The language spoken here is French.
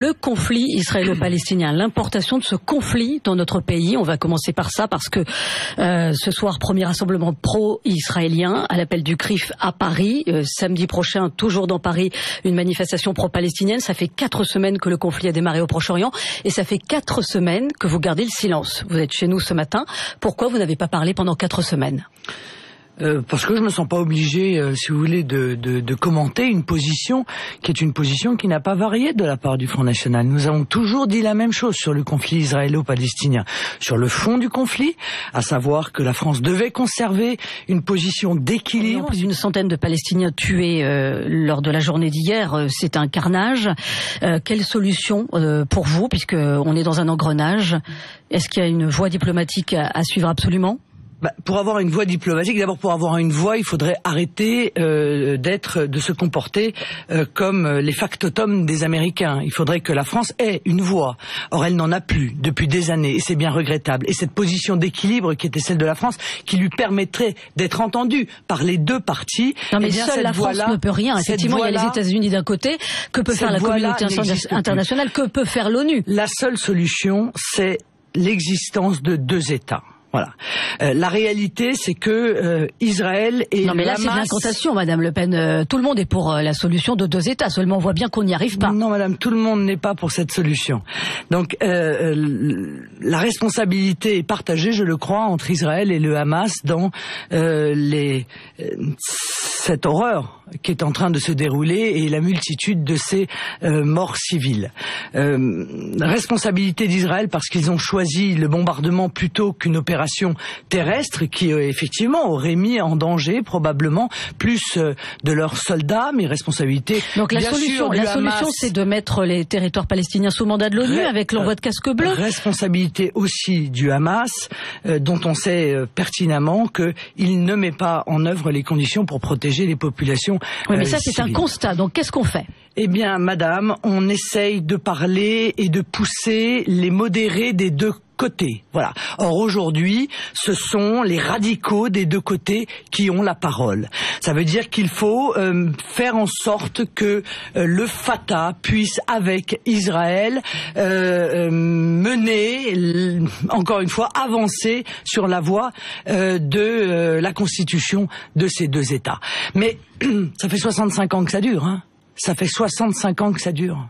Le conflit israélo-palestinien, l'importation de ce conflit dans notre pays, on va commencer par ça parce que ce soir, premier rassemblement pro-israélien à l'appel du CRIF à Paris. Samedi prochain, toujours dans Paris, une manifestation pro-palestinienne. Ça fait 4 semaines que le conflit a démarré au Proche-Orient et ça fait 4 semaines que vous gardez le silence. Vous êtes chez nous ce matin. Pourquoi vous n'avez pas parlé pendant 4 semaines ? Parce que je me sens pas obligé, si vous voulez, de commenter une position qui est une position qui n'a pas varié de la part du Front National. Nous avons toujours dit la même chose sur le conflit israélo-palestinien, sur le fond du conflit, à savoir que la France devait conserver une position d'équilibre. Plus d'une centaine de Palestiniens tués lors de la journée d'hier, c'est un carnage. Quelle solution pour vous, puisque on est dans un engrenage? Est-ce qu'il y a une voie diplomatique à suivre absolument? Pour avoir une voie diplomatique, d'abord pour avoir une voie, il faudrait arrêter de se comporter comme les factotums des Américains. Il faudrait que la France ait une voie. Or, elle n'en a plus depuis des années, et c'est bien regrettable. Et cette position d'équilibre qui était celle de la France, qui lui permettrait d'être entendue par les deux parties. Non, mais seule la France ne peut rien. Effectivement, il y a les États-Unis d'un côté. Que peut faire la communauté internationale? Que peut faire l'ONU? La seule solution, c'est l'existence de 2 États. Voilà. La réalité, c'est que Israël et non, mais là, c'est de l'incantation, Madame Le Pen. Tout le monde est pour la solution de 2 États. Seulement, on voit bien qu'on n'y arrive pas. Non, Madame, tout le monde n'est pas pour cette solution. Donc, la responsabilité est partagée, je le crois, entre Israël et le Hamas dans cette horreur qui est en train de se dérouler et la multitude de ces morts civiles. Responsabilité d'Israël parce qu'ils ont choisi le bombardement plutôt qu'une opération terrestre qui effectivement aurait mis en danger probablement plus de leurs soldats, mais responsabilité. Donc la solution c'est de mettre les territoires palestiniens sous mandat de l'ONU avec l'envoi de casques bleus. Responsabilité aussi du Hamas, dont on sait pertinemment qu'il ne met pas en œuvre les conditions pour protéger les populations. Oui, mais ça c'est un constat. Donc qu'est-ce qu'on fait? Eh bien, Madame, on essaye de parler et de pousser les modérés des deux côtés. Voilà. Or aujourd'hui, ce sont les radicaux des deux côtés qui ont la parole. Ça veut dire qu'il faut faire en sorte que le Fatah puisse, avec Israël, mener, encore une fois, avancer sur la voie de la constitution de ces 2 États. Mais ça fait 65 ans que ça dure, hein. Ça fait 65 ans que ça dure.